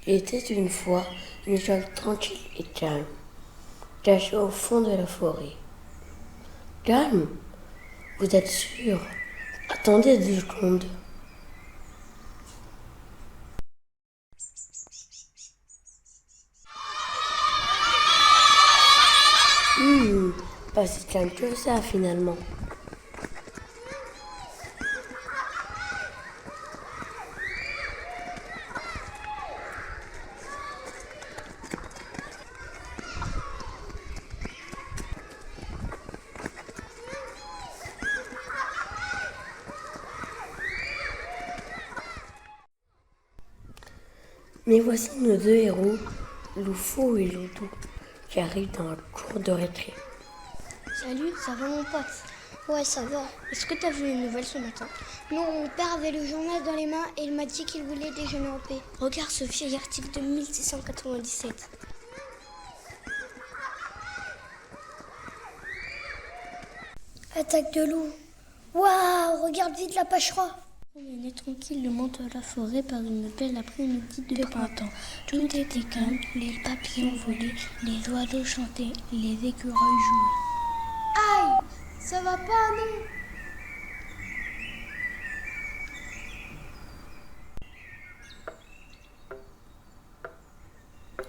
Il était une fois une étoile tranquille et calme, cachée au fond de la forêt. Calme? Vous êtes sûr? Attendez 2 secondes. Pas si calme que ça finalement. Mais voici nos 2 héros, Loufou et Loudou, qui arrivent dans la cour de récré. Salut, ça va mon pote? Ouais, ça va. Est-ce que t'as vu les nouvelles ce matin? Non, mon père avait le journal dans les mains et il m'a dit qu'il voulait déjeuner en paix. Regarde ce vieil article de 1697. Attaque de loup. Waouh, regarde vite la page 3. Promener tranquille le manteau à la forêt par une belle après-midi de printemps. Tout était calme, les papillons volaient, les oiseaux chantaient, les écureuils jouaient. Aïe, ça va pas, non?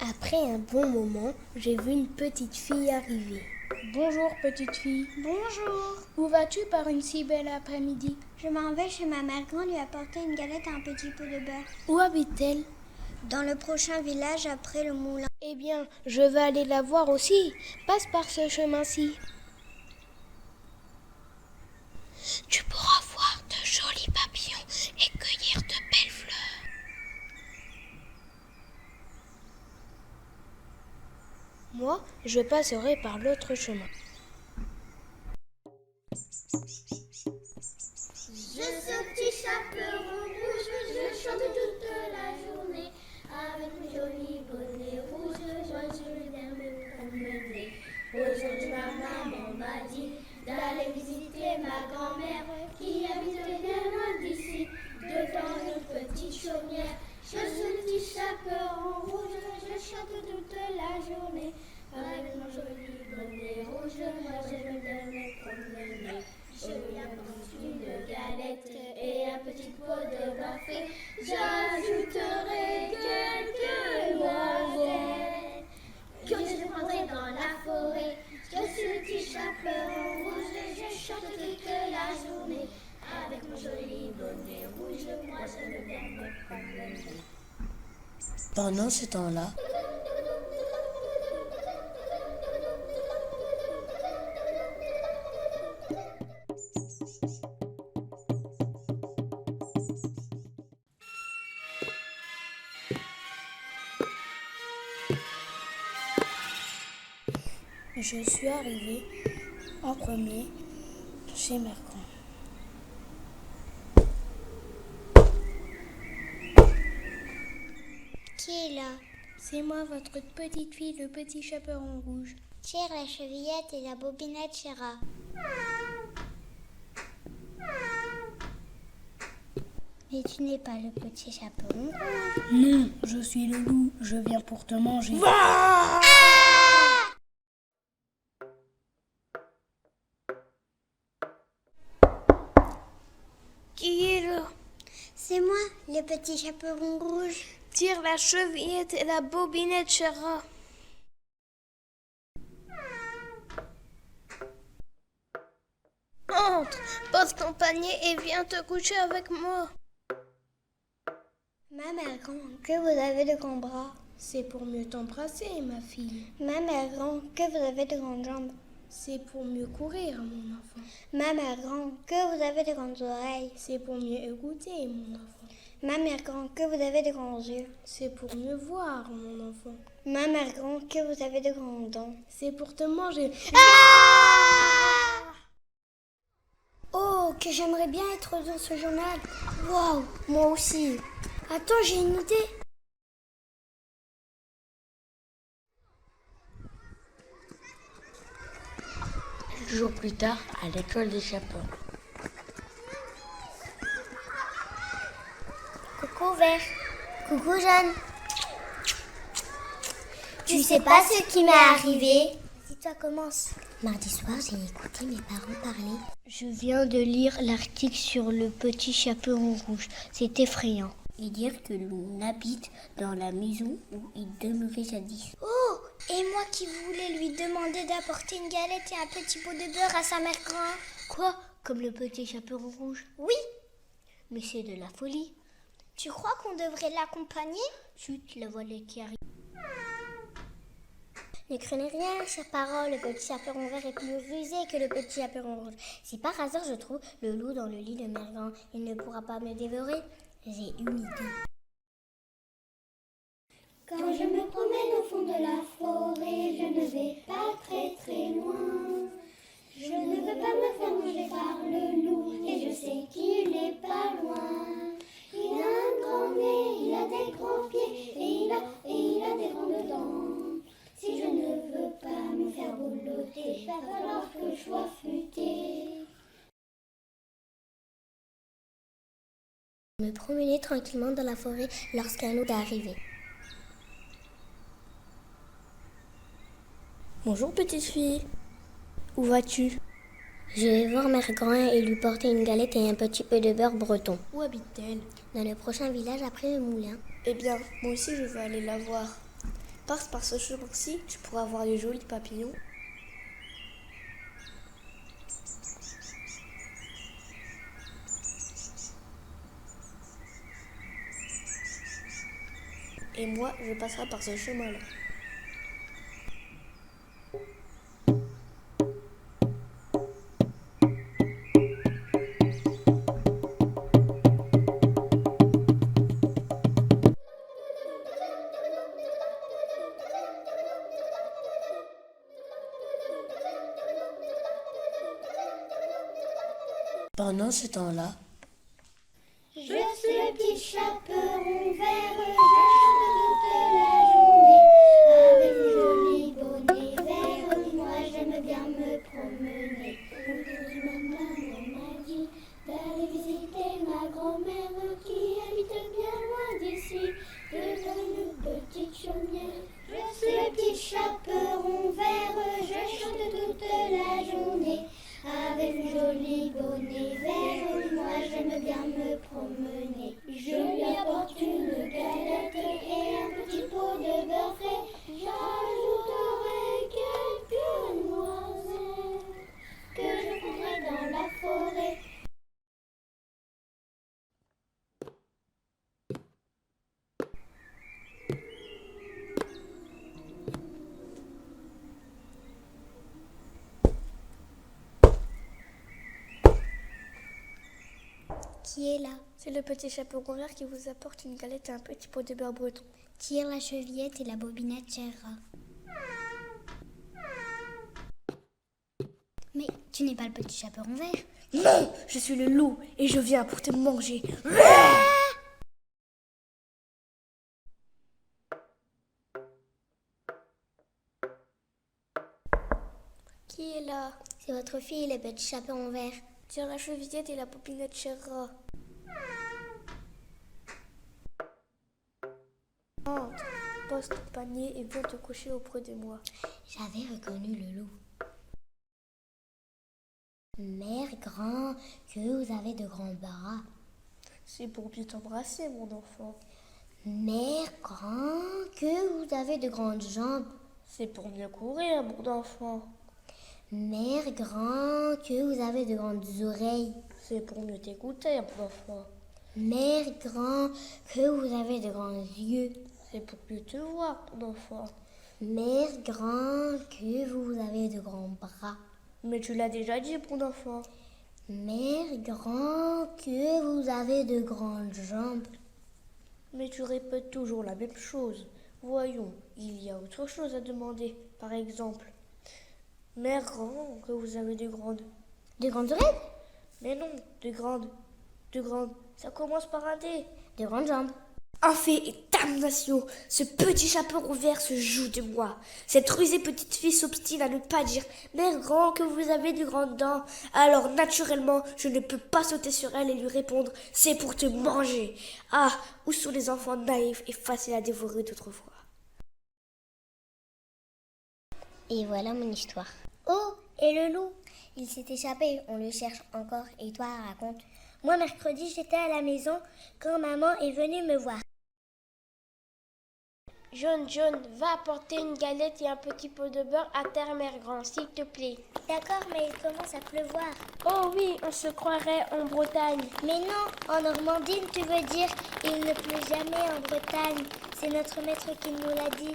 Après un bon moment, j'ai vu une petite fille arriver. Bonjour petite fille. Bonjour. Où vas-tu par une si belle après-midi? Je m'en vais chez ma mère grand lui apporter une galette et un petit pot de beurre. Où habite-t-elle? Dans le prochain village après le moulin. Eh bien, je vais aller la voir aussi. Passe par ce chemin-ci. Tu pourras voir de jolis papillons et cueillir de belles fleurs. Moi, je passerai par l'autre chemin. Je ce petit chaperon rouge, je chante toute la journée. Avec mon joli bonnet rouge, je viens me promener. Aujourd'hui ma maman m'a dit d'aller visiter ma grand-mère qui habite bien loin d'ici, devant une petite chaumière. Je ce petit chaperon rouge, je chante toute la journée. Avec mon joli bonnet rouge, moi je viens me promener. Je lui apporte une galette et un petit pot de beurre frais. J'ajouterai quelques noisettes que je prendrai dans la forêt. Je suis le petit chaperon rouge, je chante toute la journée. Avec mon joli bonnet rouge, moi je viens me promener. Pendant ce temps-là, Je suis arrivée en premier chez Mercant. Qui est là? C'est moi, votre petite fille, le petit chaperon rouge. Tire la chevillette et la bobinette, Chéra. Mais tu n'es pas le petit chaperon. Non, je suis le loup, je viens pour te manger. Qui est là? C'est moi, le petit chaperon rouge. Tire la chevillette et la bobinette, Chéra. Entre, pose ton panier et viens te coucher avec moi. Ma mère grand, que vous avez de grands bras. C'est pour mieux t'embrasser, ma fille. Ma mère grand, que vous avez de grandes jambes. C'est pour mieux courir, mon enfant. Ma mère grand, que vous avez de grandes oreilles. C'est pour mieux écouter, mon enfant. Ma mère grand, que vous avez de grands yeux. C'est pour mieux voir, mon enfant. Ma mère grand, que vous avez de grands dents. C'est pour te manger. Oh, que j'aimerais bien être dans ce journal. Waouh, moi aussi. Attends, j'ai une idée. quelques jours plus tard, à l'école des chapeaux. Coucou Vert. Coucou Jeanne. Tu sais pas ce qui m'est arrivé? Si toi commence. Mardi soir, j'ai écouté mes parents parler. Je viens de lire l'article sur le petit chaperon rouge. C'est effrayant. Et dire que l'on habite dans la maison où il demeurait jadis. Oh, et moi qui voulais lui demander d'apporter une galette et un petit pot de beurre à sa mère grand. Quoi? Comme le petit chaperon rouge? Oui. Mais c'est de la folie. Tu crois qu'on devrait l'accompagner? Chut, la voilà qui arrive. Ne craignez rien, chère parole, le petit chaperon vert est plus rusé que le petit chaperon rouge. Si par hasard je trouve le loup dans le lit de Mère Grand, il ne pourra pas me dévorer. J'ai une idée. Quand je me promène au fond de la forêt, je ne vais pas très très loin. Je ne veux pas me faire manger par le loup et je sais qu'il est pas loin. Il a un grand nez, il a des grands pieds et il a des grandes dents. Si je ne veux pas me faire boulotter, va falloir que je sois futé. Je me promenais tranquillement dans la forêt lorsqu'un loup est arrivé. Bonjour petite fille. Où vas-tu? Je vais voir Mère Grand et lui porter une galette et un petit peu de beurre breton. Où habite-t-elle? Dans le prochain village après le moulin. Eh bien, moi aussi je veux aller la voir. Passe par ce chemin-ci, tu pourras voir de jolis papillons. Et moi, je passerai par ce chemin-là. Pendant ce temps-là, Je suis le petit chaperon vert, je chante toute la journée. Avec mon joli bonnet vert, moi j'aime bien me promener. Aujourd'hui maman m'a dit d'aller visiter ma grand-mère qui habite bien loin d'ici, devant une petite chaumière. Je suis le petit chaperon vert, je chante toute la journée. Avec mon joli bonnet vert, moi j'aime bien me promener. Je lui apporte une galette et un petit pot de beurre frais. J'ajouterai quelques noisettes que je prendrai dans la forêt. Qui est là? c'est le petit chaperon vert qui vous apporte une galette et un petit pot de beurre breton. Tire la chevillette et la bobinette, cher rat. Mais tu n'es pas le petit chaperon vert? Non, je suis le loup et je viens pour te manger. Qui est là? C'est votre fille, le petit chaperon vert. Tire la chevillette et la popinette, cher rat. Entre, pose ton panier et viens te coucher auprès de moi. J'avais reconnu le loup. Mère Grand, que vous avez de grands bras. C'est pour bien t'embrasser, mon enfant. Mère Grand, que vous avez de grandes jambes. C'est pour mieux courir, mon enfant. Mère Grand, que vous avez de grandes oreilles. C'est pour mieux t'écouter, mon enfant. Mère Grand, que vous avez de grands yeux. C'est pour mieux te voir, mon enfant. Mère Grand, que vous avez de grands bras. Mais tu l'as déjà dit, mon enfant. Mère Grand, que vous avez de grandes jambes. Mais tu répètes toujours la même chose. Voyons, il y a autre chose à demander. Par exemple, Mère Grand, que vous avez de grandes. De grandes oreilles? Mais non, de grandes. De grandes. Ça commence par un D. De grandes jambes. En fait et damnation, ce petit chaperon vert se joue de moi. Cette rusée petite fille s'obstine à ne pas dire « Mère Grand, que vous avez de grandes dents ». Alors naturellement, je ne peux pas sauter sur elle et lui répondre « C'est pour te manger ». Ah, où sont les enfants naïfs et faciles à dévorer d'autrefois? Et voilà mon histoire. Oh, et le loup? Il s'est échappé, on le cherche encore. Et toi, raconte. Moi, mercredi, j'étais à la maison quand maman est venue me voir. Jaune, va apporter une galette et un petit pot de beurre à ta mère grand, s'il te plaît. D'accord, mais il commence à pleuvoir. Oh oui, on se croirait en Bretagne. Mais non, en Normandie, tu veux dire, il ne pleut jamais en Bretagne. C'est notre maître qui nous l'a dit.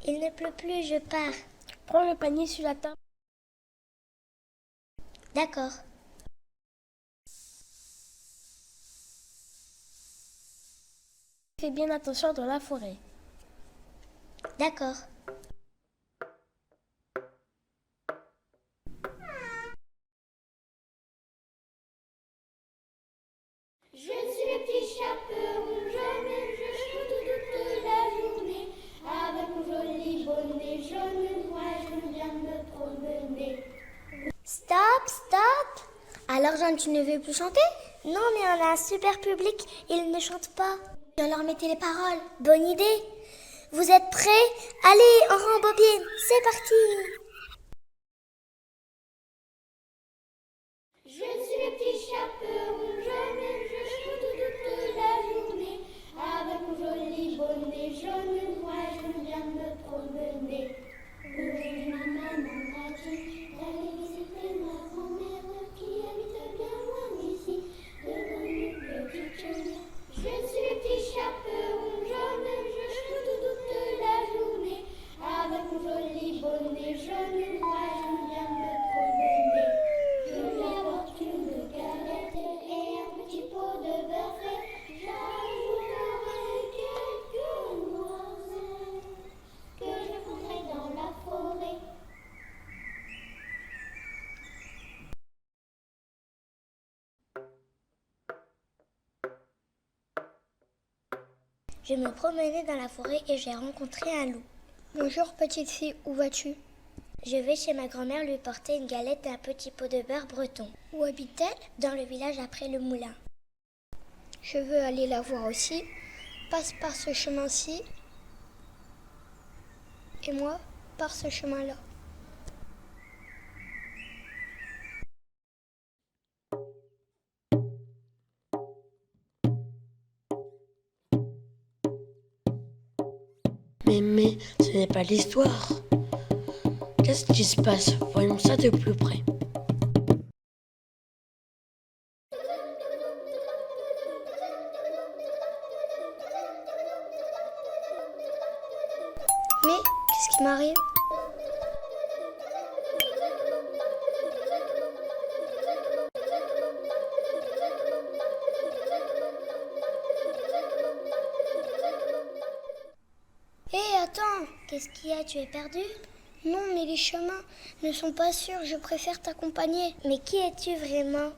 Il ne pleut plus, je pars. Prends le panier sur la table. D'accord. Fais bien attention dans la forêt. D'accord. Je suis le petit chaperon jaune, je chante toute la journée. Avec mon joli bonnet jaune, moi j'aime bien me promener. Stop, stop. Alors Jeanne, tu ne veux plus chanter? Non, mais on a un super public, ils ne chantent pas. On leur mettait les paroles. Bonne idée. Vous êtes prêts? Allez, on rembobine. C'est parti. Je suis le petit chaperon jaune, je chante toute la journée. Avec mon joli bonnet jaune, moi j'aime bien me promener. Aujourd'hui ma maman m'a dit d'aller visiter ma grand-mère qui habite bien loin d'ici, devant une petite chaumière. Je suis le petit chaperon jaune, je chante toute la journée. Avec mon joli bonnet jaune, moi j'aime bien me promener. Je lui apporte une galette et un petit pot de beurre frais. J'ajouterai quelques noisettes que je prendrai dans la forêt. Je me promenais dans la forêt et j'ai rencontré un loup. Bonjour petite fille, où vas-tu? Je vais chez ma grand-mère lui porter une galette et un petit pot de beurre breton. Où habite-t-elle? Dans le village après le moulin. Je veux aller la voir aussi. Passe par ce chemin-ci. Et moi, par ce chemin-là. Mais ce n'est pas l'histoire. Qu'est-ce qui se passe? Voyons ça de plus près. Mais qu'est-ce qui m'arrive? Hé, attends! Qu'est-ce qu'il y a? Tu es perdu? Non, mais les chemins ne sont pas sûrs. Je préfère t'accompagner. Mais qui es-tu vraiment?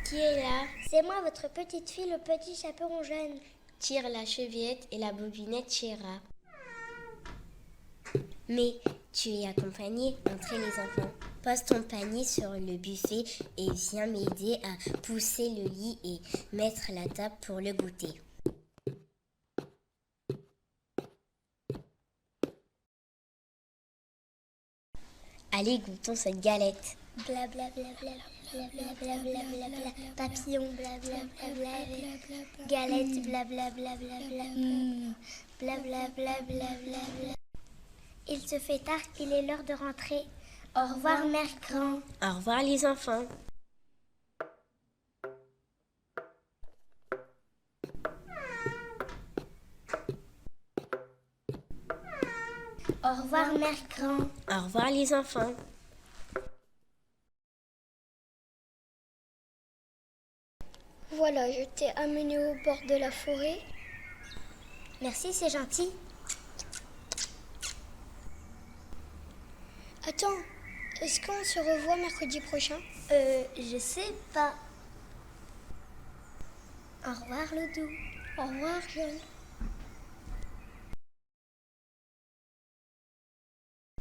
Qui est là? C'est moi, votre petite fille, le petit chaperon jaune. Tire la chevillette et la bobinette Chéra. Mais tu es accompagné, entrez les enfants. Pose ton panier sur le buffet et viens m'aider à pousser le lit et mettre la table pour le goûter. Allez, goûtons cette galette. Bla bla bla bla bla bla bla bla bla bla. Papillon, bla bla bla bla bla. Galette, bla bla bla bla bla. Bla bla bla bla bla bla. Il se fait tard, il est l'heure de rentrer. Au revoir, mère grand. Au revoir les enfants. Au revoir, mère grand. Au revoir les enfants. Voilà, je t'ai amené au bord de la forêt. Merci, c'est gentil. Attends, est-ce qu'on se revoit mercredi prochain? Je sais pas. Au revoir, Loudou. Au revoir, Jeanne.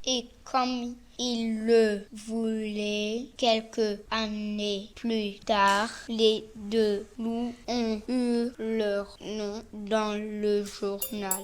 Et comme il le voulait, quelques années plus tard, les deux loups ont eu leur nom dans le journal.